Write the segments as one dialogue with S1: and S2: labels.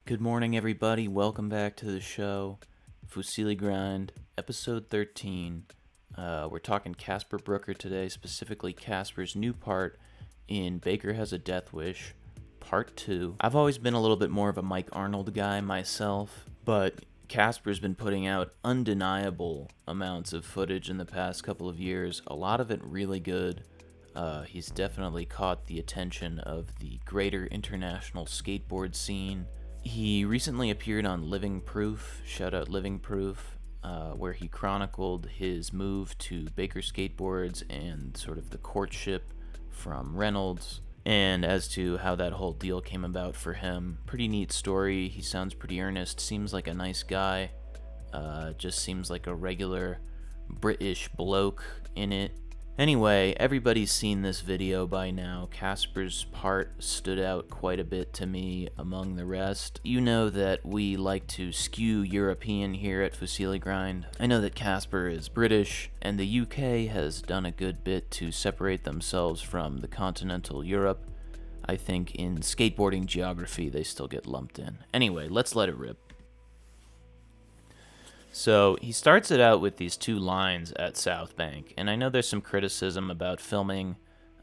S1: Good morning, everybody. Welcome back to the show. Fusilli Grind, episode 13. We're talking Casper Brooker today, specifically Casper's new part in Baker Has a Death Wish, part 2. I've always been a little bit more of a Mike Arnold guy myself, but Casper's been putting out undeniable amounts of footage in the past couple of years, a lot of it really good. He's definitely caught the attention of the greater international skateboard scene. He recently appeared on Living Proof, shout out Living Proof, where he chronicled his move to Baker Skateboards and sort of the courtship from Reynolds, and as to how that whole deal came about for him. Pretty neat story. He sounds pretty earnest, seems like a nice guy, just seems like a regular British bloke in it. Anyway, everybody's seen this video by now. Casper's part stood out quite a bit to me among the rest. You know that we like to skew European here at Fusilli Grind. I know that Casper is British, and the UK has done a good bit to separate themselves from the continental Europe. I think in skateboarding geography they still get lumped in. Anyway, let's let it rip. So he starts it out with these two lines at South Bank, and I know there's some criticism about filming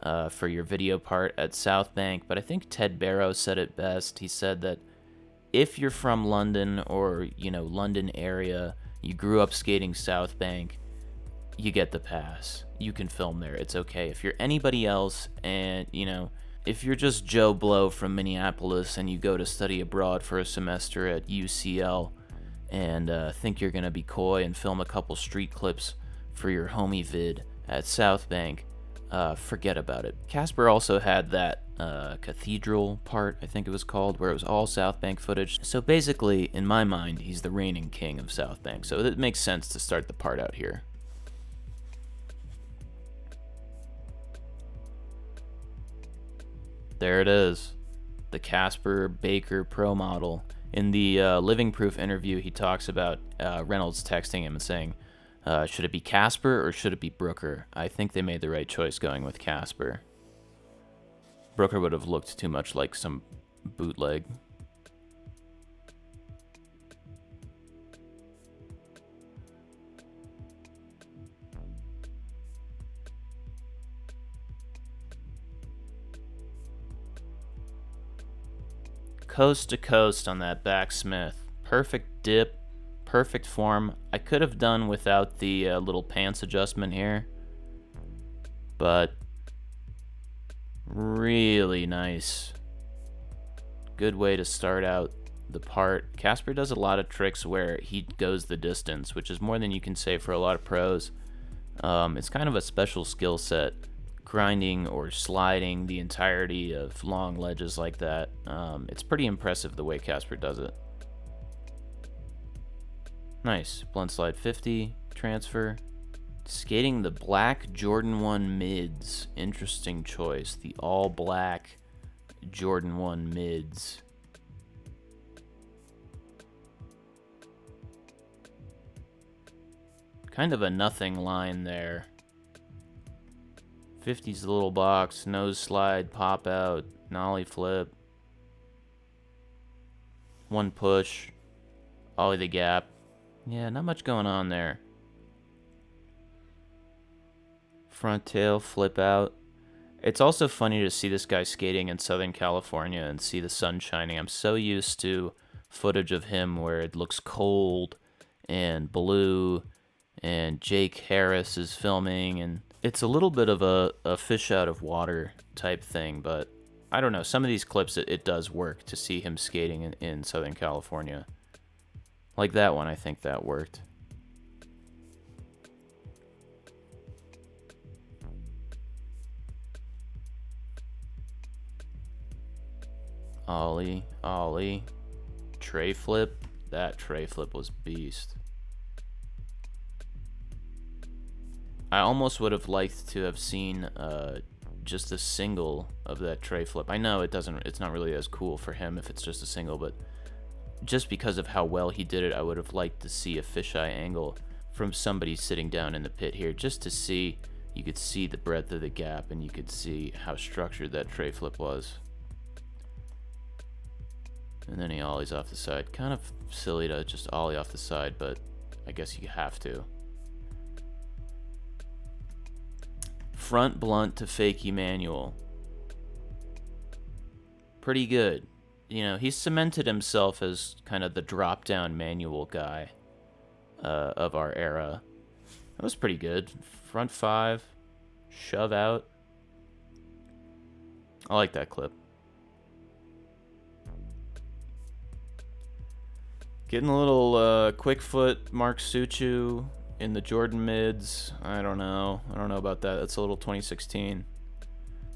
S1: for your video part at South Bank, but I think Ted Barrow said it best. He said that if you're from London or, London area, you grew up skating South Bank, you get the pass. You can film there. It's okay. If you're anybody else and, if you're just Joe Blow from Minneapolis and you go to study abroad for a semester at UCL, and think you're going to be coy and film a couple street clips for your homie vid at South Bank, forget about it. Casper also had that cathedral part, I think it was called, where it was all South Bank footage. So basically, in my mind, he's the reigning king of South Bank, so it makes sense to start the part out here. There it is, the Casper Baker Pro model. In the Living Proof interview, he talks about Reynolds texting him and saying, should it be Casper or should it be Brooker? I think they made the right choice going with Casper. Brooker would have looked too much like some bootleg. Coast to coast on that back Smith. Perfect dip, perfect form. I could have done without the little pants adjustment here, but really nice. Good way to start out the part. Casper does a lot of tricks where he goes the distance, which is more than you can say for a lot of pros. It's kind of a special skill set, grinding or sliding the entirety of long ledges like that. It's pretty impressive the way Casper does it. Nice. Blunt slide 50, transfer. Skating the black Jordan 1 mids. Interesting choice. The all black Jordan 1 mids. Kind of a nothing line there. 50's the little box, nose slide, pop out, nollie flip. One push, ollie the gap. Yeah, not much going on there. Front tail, flip out. It's also funny to see this guy skating in Southern California and see the sun shining. I'm so used to footage of him where it looks cold and blue and Jake Harris is filming, and it's a little bit of a fish out of water type thing, but I don't know. Some of these clips, it does work to see him skating in Southern California. Like that one, I think that worked. Ollie, ollie. Tray flip. That tray flip was beast. I almost would have liked to have seen just a single of that tray flip. I know it's not really as cool for him if it's just a single, but just because of how well he did it, I would have liked to see a fisheye angle from somebody sitting down in the pit here, just to see, you could see the breadth of the gap and you could see how structured that tray flip was. And then he ollies off the side. Kind of silly to just ollie off the side, but I guess you have to. Front blunt to fakie manual. Pretty good. You know, he's cemented himself as kind of the drop-down manual guy of our era. That was pretty good. Front 5, shove out. I like that clip. Getting a little quick foot Mark Suchu in the Jordan mids. I don't know about that. That's a little 2016.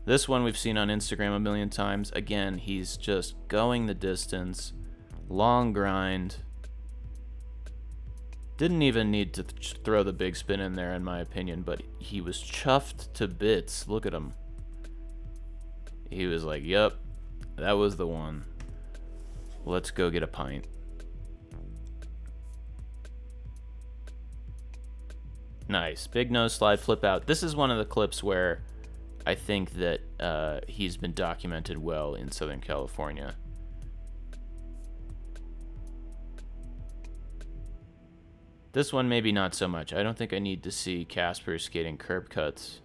S1: This one we've seen on Instagram a million times. Again, he's just going the distance. Long grind. Didn't even need to throw the big spin in there, in my opinion, but he was chuffed to bits. Look at him. He was like, yep, that was the one. Let's go get a pint. Nice. Big nose slide, flip out. This is one of the clips where I think that he's been documented well in Southern California. This one maybe not so much. I don't think I need to see Casper skating curb cuts.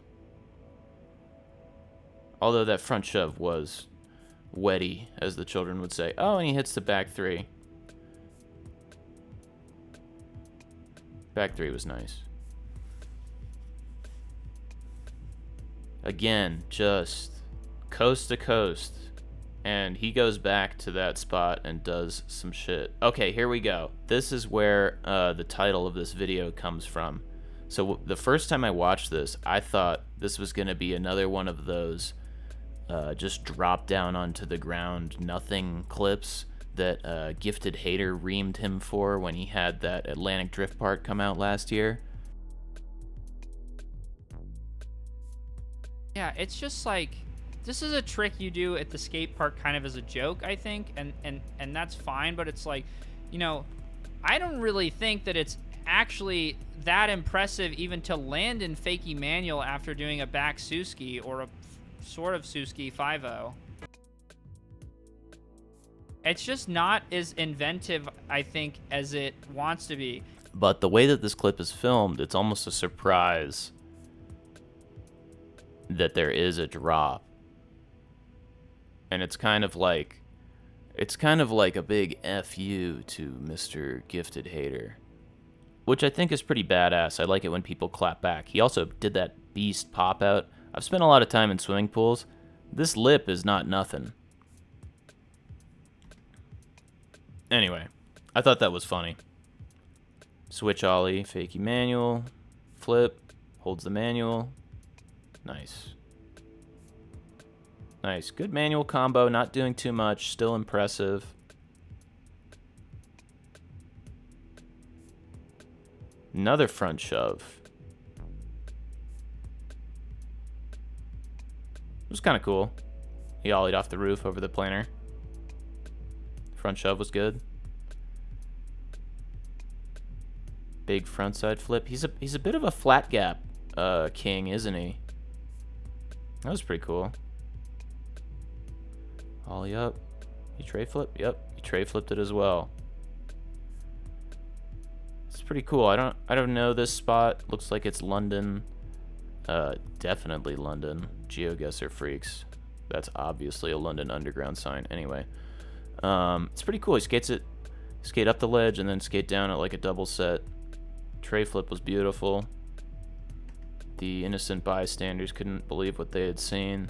S1: Although that front shove was wetty, as the children would say. Oh, and he hits the back 3. Back 3 was nice. Again, just coast to coast. And he goes back to that spot and does some shit. Okay, here we go. This is where the title of this video comes from. So the first time I watched this, I thought this was going to be another one of those just drop down onto the ground nothing clips that Gifted Hater reamed him for when he had that Atlantic Drift part come out last year.
S2: Yeah, it's just like, this is a trick you do at the skate park kind of as a joke, I think, and that's fine, but it's like, you know, I don't really think that it's actually that impressive even to land in fakie manual after doing a back Suski or a sort of Suski 5-0. It's just not as inventive, I think, as it wants to be.
S1: But the way that this clip is filmed, it's almost a surprise that there is a drop. And it's kind of like a big FU to Mr. Gifted Hater, which I think is pretty badass. I like it when people clap back. He also did that beast pop out. I've spent a lot of time in swimming pools. This lip is not nothing. Anyway, I thought that was funny. Switch ollie, fakie manual, flip, holds the manual. Nice. Nice. Good manual combo, not doing too much, still impressive. Another front shove. It was kind of cool. He ollied off the roof over the planer. Front shove was good. Big frontside flip. He's a bit of a flat gap king, isn't he? That was pretty cool. Ollie up. You tray flip? Yep, you tray flipped it as well. It's pretty cool. I don't know this spot. Looks like it's London. Definitely London. GeoGuessr freaks. That's obviously a London Underground sign. Anyway, it's pretty cool. He skates it, skate up the ledge and then skate down at like a double set. Tray flip was beautiful. The innocent bystanders couldn't believe what they had seen.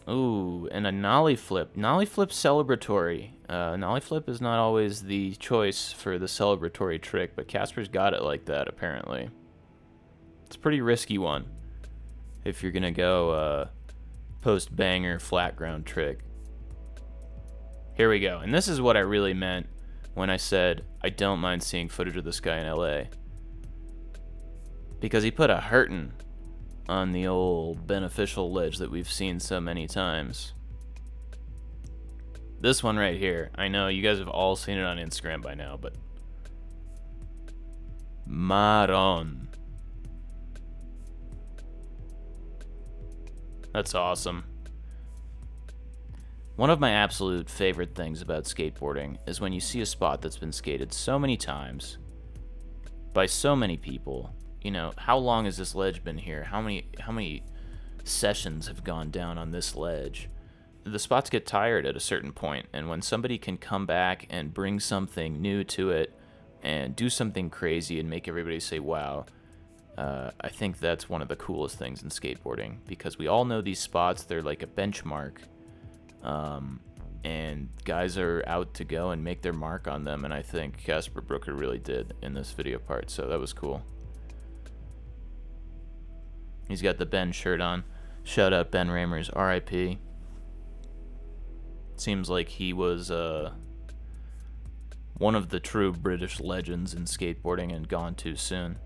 S1: Ooh, and a nollie flip. Nollie flip celebratory. Nollie flip is not always the choice for the celebratory trick, but Casper's got it like that, apparently. It's a pretty risky one if you're going to go post-banger flat ground trick. Here we go. And this is what I really meant when I said I don't mind seeing footage of this guy in LA. Because he put a hurtin' on the old beneficial ledge that we've seen so many times. This one right here, I know you guys have all seen it on Instagram by now, but Maron. That's awesome. One of my absolute favorite things about skateboarding is when you see a spot that's been skated so many times by so many people. You know, how long has this ledge been here? How many sessions have gone down on this ledge? The spots get tired at a certain point, and when somebody can come back and bring something new to it and do something crazy and make everybody say wow, I think that's one of the coolest things in skateboarding, because we all know these spots. They're like a benchmark, and guys are out to go and make their mark on them, and I think Casper Brooker really did in this video part, so that was cool. He's got the Ben shirt on. Shout out Ben Ramers, RIP. Seems like he was one of the true British legends in skateboarding and gone too soon.